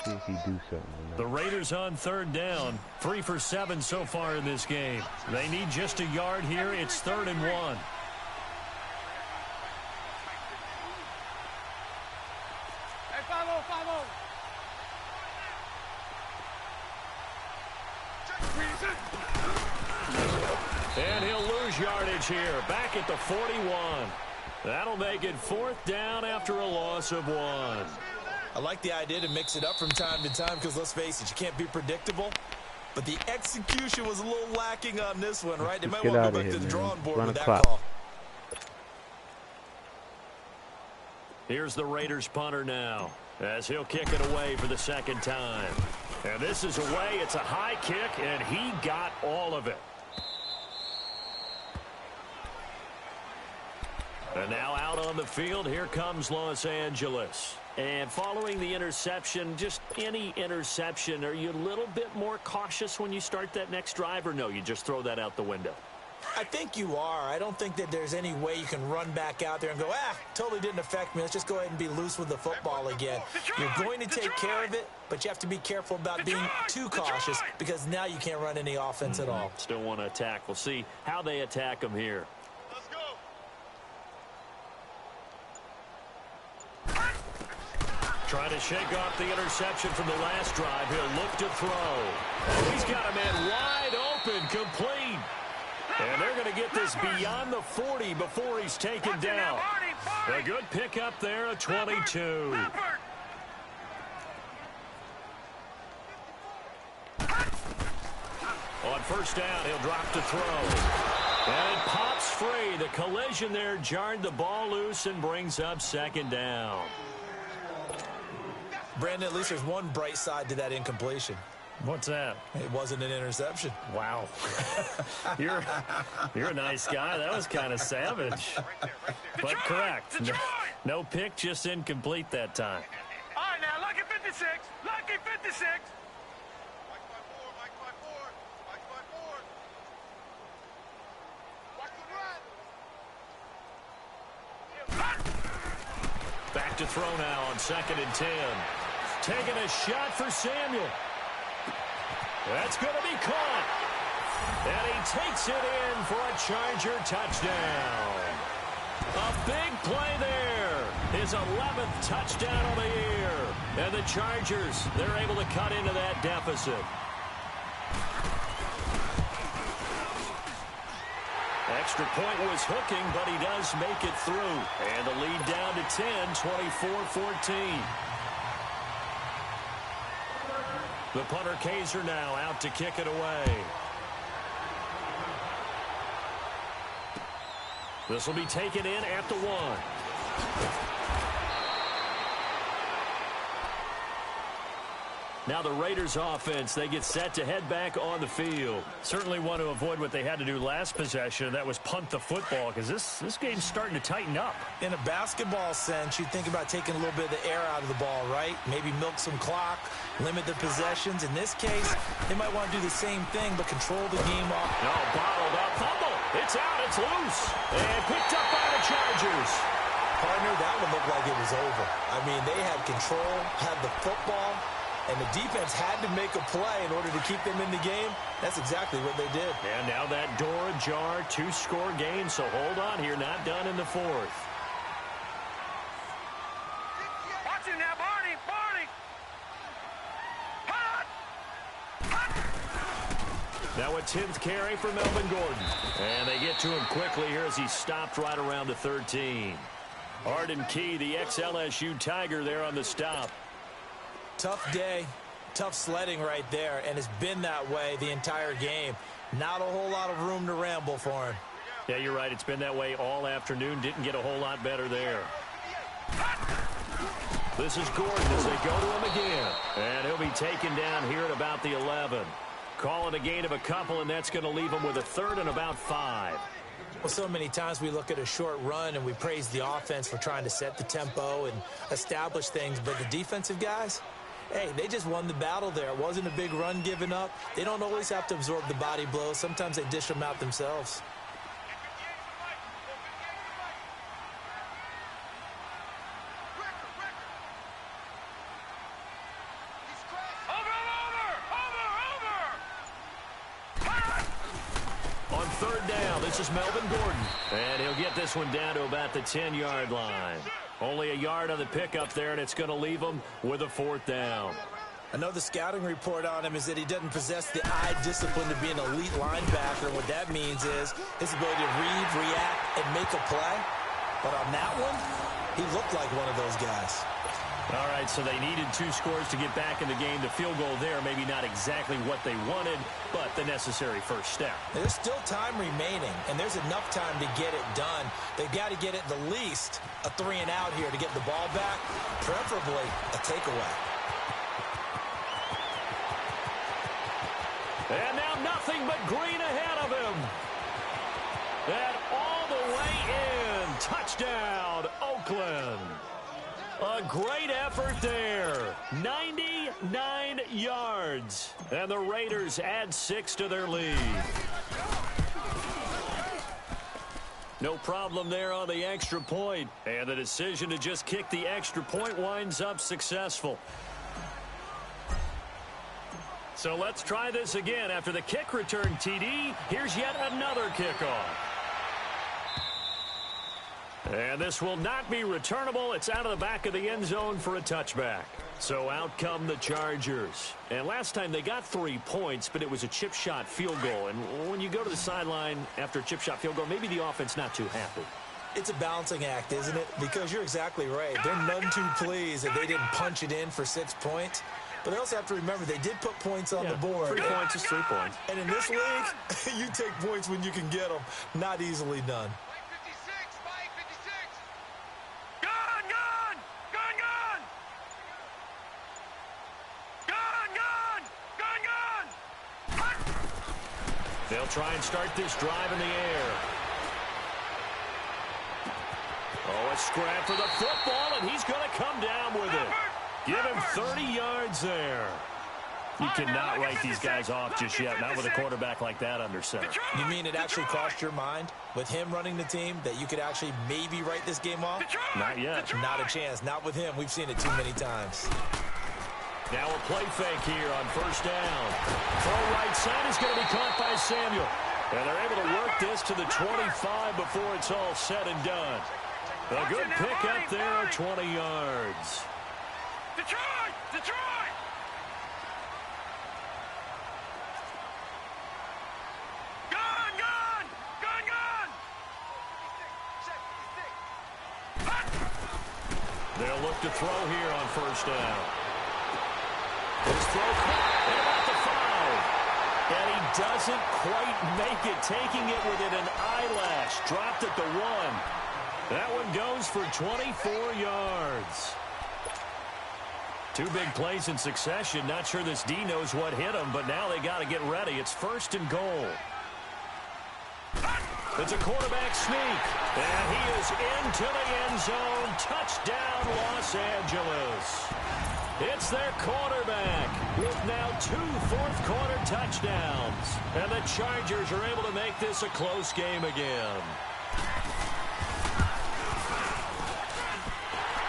See if he do something. The Raiders on 3rd down, 3 for 7 so far in this game. They need just a yard here. It's 3rd and 1. Hey, 5-0, 5-0. And he'll lose yardage here, back at the 41. That'll make it 4th down after a loss of 1. I like the idea to mix it up from time to time because, let's face it, you can't be predictable. But the execution was a little lacking on this one, right? They might want to go back to the drawing board with that call. Here's the Raiders punter now as he'll kick it away for the 2nd time. And this is away. It's a high kick, and he got all of it. And now out on the field, here comes Los Angeles. And following the interception, just any interception, are you a little bit more cautious when you start that next drive, or no, you just throw that out the window? I think you are. I don't think that there's any way you can run back out there and go, totally didn't affect me. Let's just go ahead and be loose with the football again. You're going to take care of it, but you have to be careful about being too cautious because now you can't run any offense at all. Still want to attack. We'll see how they attack them here. Let's go. Trying to shake off the interception from the last drive. He'll look to throw. Oh, he's got a man wide open, complete. And they're going to get this beyond the 40 before he's taken down. A good pickup there, a 22. On 1st down, he'll drop to throw. And it pops free. The collision there jarred the ball loose and brings up 2nd down. Brandon, at least there's one bright side to that incompletion. What's that? It wasn't an interception. Wow. You're a nice guy. That was kind of savage. But correct. No pick, just incomplete that time. All right, now, lucky 56. Lucky 56. Back to throw now on 2nd and 10. Taking a shot for Samuel. That's going to be caught. And he takes it in for a Charger touchdown. A big play there. His 11th touchdown of the year. And the Chargers, they're able to cut into that deficit. Extra point was hooking, but he does make it through. And the lead down to 10, 24-14. The punter Kaiser now out to kick it away. This will be taken in at the 1. Now the Raiders offense, they get set to head back on the field. Certainly want to avoid what they had to do last possession. That was punt the football because this game's starting to tighten up. In a basketball sense, you think about taking a little bit of the air out of the ball, right? Maybe milk some clock, limit the possessions. In this case, they might want to do the same thing but control the game off. No, bottled up. Fumble. It's out. It's loose. And picked up by the Chargers. Partner, that one looked like it was over. I mean, they had control, had the football, and the defense had to make a play in order to keep them in the game. That's exactly what they did. And now that door ajar, 2-score game, so hold on here, not done in the 4th. Watch him now, Barney, Barney. Hot. Now a 10th carry for Melvin Gordon. And they get to him quickly here as he stopped right around the 13. Arden Key, the ex-LSU Tiger there on the stop. Tough day, tough sledding right there, and it's been that way the entire game. Not a whole lot of room to ramble for him. Yeah, you're right. It's been that way all afternoon. Didn't get a whole lot better there. This is Gordon as they go to him again. And he'll be taken down here at about the 11. Call it a gain of a couple, and that's going to leave him with a third and about 5. Well, so many times we look at a short run and we praise the offense for trying to set the tempo and establish things, but the defensive guys, hey, they just won the battle there. It wasn't a big run given up. They don't always have to absorb the body blows. Sometimes they dish them out themselves. This is Melvin Gordon, and he'll get this one down to about the 10-yard line. Only a yard on the pickup there, and it's going to leave him with a 4th down. I know the scouting report on him is that he doesn't possess the eye discipline to be an elite linebacker. What that means is his ability to read, react, and make a play. But on that one, he looked like one of those guys. All right, so they needed 2 scores to get back in the game. The field goal there, maybe not exactly what they wanted, but the necessary first step. There's still time remaining, and there's enough time to get it done. They've got to get at the least a 3-and-out here to get the ball back, preferably a takeaway. And now nothing but green ahead of him. And all the way in. Touchdown, Oakland. A great effort there. 99 yards. And the Raiders add 6 to their lead. No problem there on the extra point. And the decision to just kick the extra point winds up successful. So let's try this again. After the kick return TD, here's yet another kickoff. And this will not be returnable. It's out of the back of the end zone for a touchback. So out come the Chargers. And last time they got 3 points, but it was a chip shot field goal. And when you go to the sideline after a chip shot field goal, maybe the offense not too happy. It's a balancing act, isn't it? Because you're exactly right. They're none too pleased that they didn't punch it in for 6 points. But they also have to remember they did put points on the board. 3 points is 3 points. And in this league, you take points when you can get them. Not easily done. They'll try and start this drive in the air. Oh, a scrap for the football, and he's going to come down with it. Give him 30 yards there. You cannot write these guys off just yet, not with a quarterback like that under center. You mean it actually crossed your mind, with him running the team, that you could actually maybe write this game off? Not yet. Not a chance. Not with him. We've seen it too many times. Now a play fake here on first down. Throw right side is going to be caught by Samuel. And they're able to work this to the 25 before it's all said and done. A good pickup there at 20 yards. Detroit! Detroit! Gun! Gun! Gun! Gun! They'll look to throw here on first down. His throw at about the 5. And he doesn't quite make it, taking it within an eyelash. Dropped at the 1. That one goes for 24 yards. 2 big plays in succession. Not sure this D knows what hit him, but now they got to get ready. It's 1st and goal. It's a quarterback sneak. And he is into the end zone. Touchdown, Los Angeles. It's their quarterback with now 2 fourth-quarter touchdowns. And the Chargers are able to make this a close game again.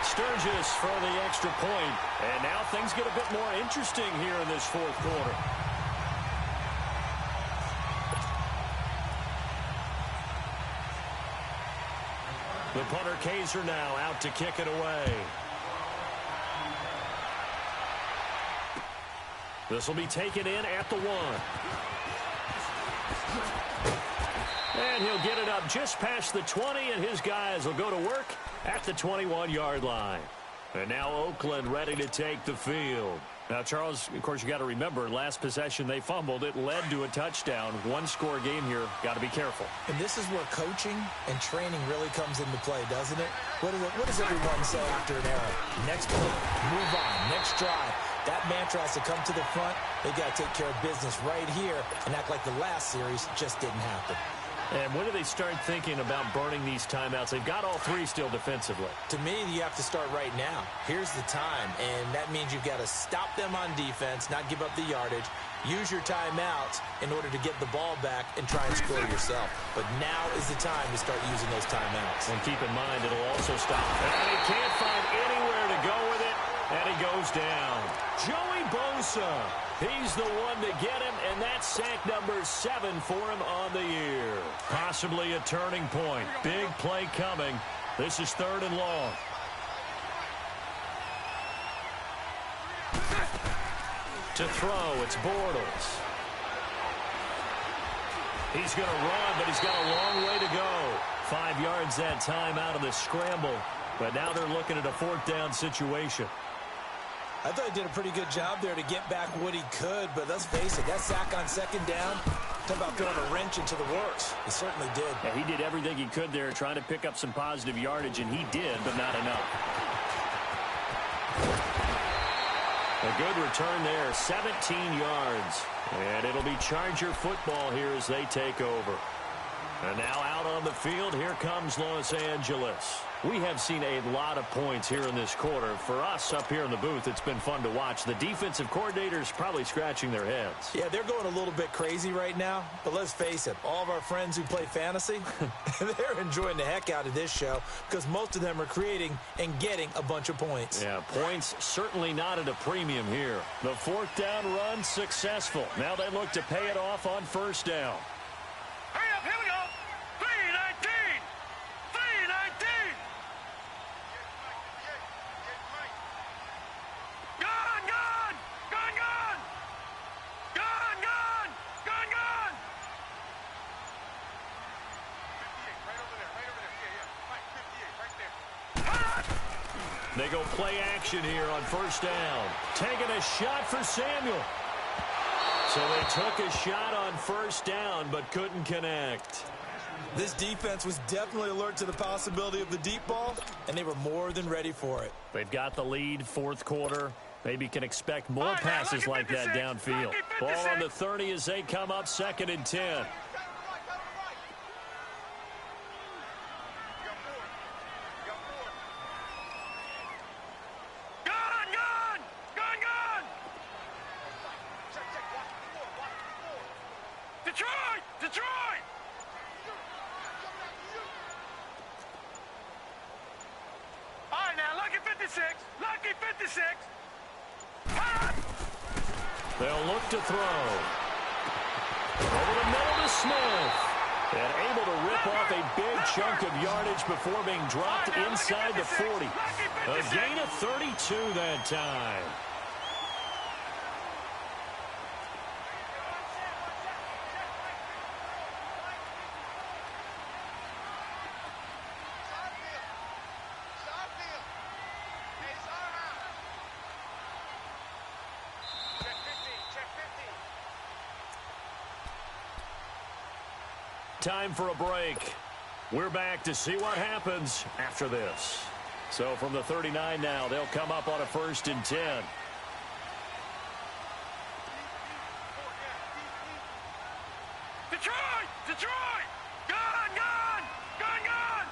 Sturgis for the extra point. And now things get a bit more interesting here in this 4th quarter. The punter Kaiser now out to kick it away. This will be taken in at the 1. And he'll get it up just past the 20, and his guys will go to work at the 21-yard line. And now Oakland ready to take the field. Now, Charles, of course, you got to remember, last possession they fumbled. It led to a touchdown. One-score game here. Got to be careful. And this is where coaching and training really comes into play, doesn't it? What does everyone say after an error? Next play, move on. Next drive. That mantra has to come to the front. They got to take care of business right here and act like the last series just didn't happen. And when do they start thinking about burning these timeouts? They've got all three still defensively. To me, you have to start right now. Here's the time, and that means you've got to stop them on defense, not give up the yardage, use your timeouts in order to get the ball back and try and score yourself. But now is the time to start using those timeouts. And keep in mind, it'll also stop. And he can't find anywhere to go with it, and he goes down. Joey Bosa, he's the one to get him, and that's sack number 7 for him on the year. Possibly a turning point. Big play coming. This is 3rd and long. To throw, it's Bortles. He's going to run, but he's got a long way to go. 5 yards that time out of the scramble, but now they're looking at a 4th down situation. I thought he did a pretty good job there to get back what he could, but let's face it, that sack on 2nd down, talk about throwing a wrench into the works. He certainly did. Yeah, he did everything he could there, trying to pick up some positive yardage, and he did, but not enough. A good return there, 17 yards. And it'll be Charger football here as they take over. And now out on the field, here comes Los Angeles. We have seen a lot of points here in this quarter. For us up here in the booth, it's been fun to watch. The defensive coordinators probably scratching their heads. Yeah, they're going a little bit crazy right now. But let's face it, all of our friends who play fantasy, they're enjoying the heck out of this show because most of them are creating and getting a bunch of points. Yeah, points certainly not at a premium here. The 4th down run successful. Now they look to pay it off on 1st down. Hurry up, here we go. 319. 319. Gone, gone. Gone, gone. Gone, gone. Gone, gone. 58, right over there. Right over there. Yeah. Mike, 58, right there. They go play action here on 1st down. Taking a shot for Samuel. So they took a shot on 1st down, but couldn't connect. This defense was definitely alert to the possibility of the deep ball, and they were more than ready for it. They've got the lead, 4th quarter. Maybe can expect more passes like that downfield. Ball on the 30 as they come up 2nd and 10. Detroit! Detroit! All right, now, lucky 56. Lucky 56. They'll look to throw. Over the middle to Smith. And able to rip off a big chunk of yardage before being dropped inside the 40. A gain of 32 that time. Time for a break. We're back to see what happens after this. So from the 39 now, they'll come up on a 1st and 10. Detroit! Detroit! Gone! Gone! Gone! Gone!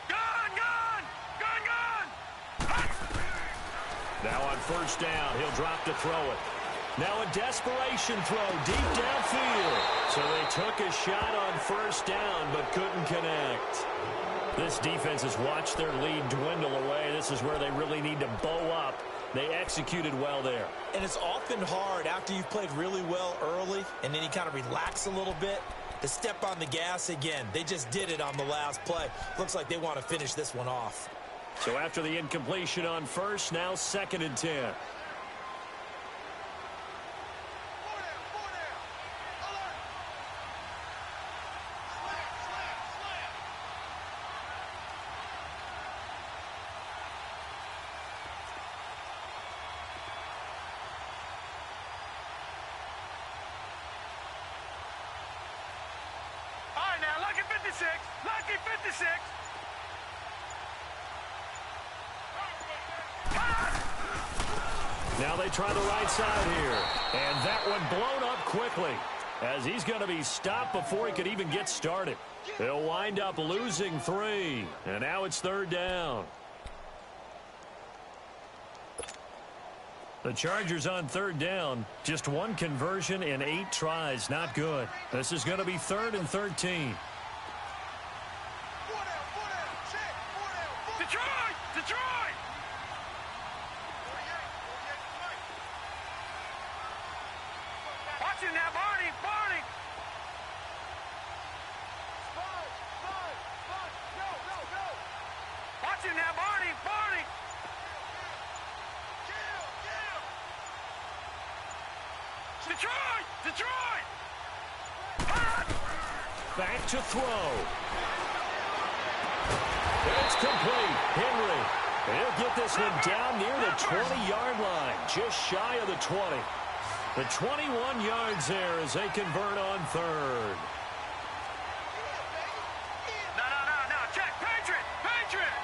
Gone! Gone! Gone! Gone! Now on 1st down, he'll drop to throw it. Now a desperation throw deep downfield. So they took a shot on 1st down but couldn't connect. This defense has watched their lead dwindle away. This is where they really need to bow up. They executed well there. And it's often hard after you've played really well early and then you kind of relax a little bit to step on the gas again. They just did it on the last play. Looks like they want to finish this one off. So after the incompletion on 1st, now 2nd and 10. 56. Lucky 56. Now they try the right side here. And that one blown up quickly, as he's going to be stopped before he could even get started. He'll wind up losing 3. And now it's 3rd down. The Chargers on 3rd down. Just 1 conversion in 8 tries. Not good. This is going to be 3rd and 13. Detroit! Detroit! Watch him now, Barney! Barney! Watch him now, Barney! Barney! Detroit! Detroit! Back to throw. It's complete. Henry. He'll get this one down near the 20-yard line, just shy of the 20. The 21 yards there as they convert on 3rd. No. Check. Patriot! Patriot!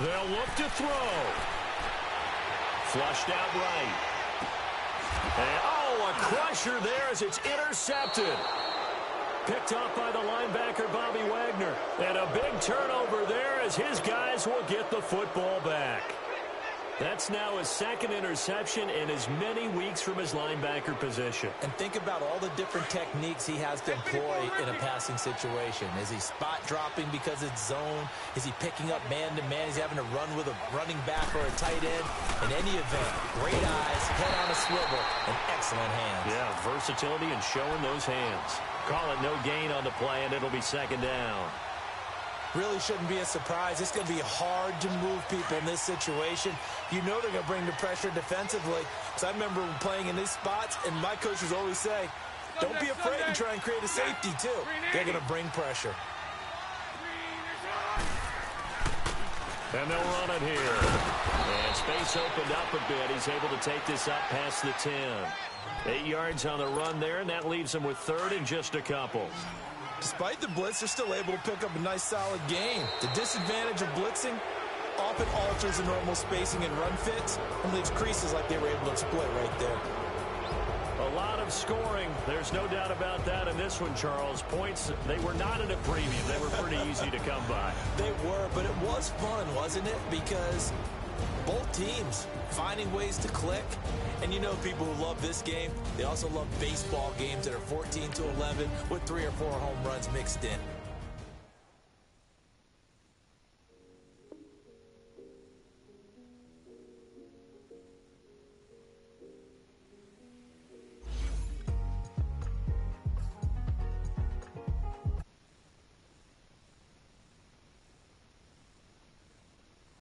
They'll look to throw. Flushed out right. And, a crusher there as it's intercepted. Picked off by the linebacker, Bobby Wagner. And a big turnover there as his guys will get the football back. That's now his 2nd interception in as many weeks from his linebacker position. And think about all the different techniques he has to employ in a passing situation. Is he spot dropping because it's zone? Is he picking up man-to-man? Is he having to run with a running back or a tight end? In any event, great eyes, head on a swivel, and excellent hands. Yeah, versatility and showing those hands. Call it no gain on the play, and it'll be 2nd down. Really shouldn't be a surprise. It's going to be hard to move people in this situation. You know they're going to bring the pressure defensively. So I remember playing in these spots, and my coaches always say, don't be afraid to try and create a safety, too. They're going to bring pressure. And they'll run it here. And space opened up a bit. He's able to take this up past the 10. 8 yards on the run there, and that leaves him with 3rd and just a couple. Despite the blitz, they're still able to pick up a nice, solid gain. The disadvantage of blitzing often alters the normal spacing and run fits and leaves creases like they were able to exploit right there. A lot of scoring. There's no doubt about that in this one, Charles. Points, they were not at a premium. They were pretty easy to come by. They were, but it was fun, wasn't it? Because both teams finding ways to click. And you know people who love this game, they also love baseball games that are 14-11 with 3 or 4 home runs mixed in.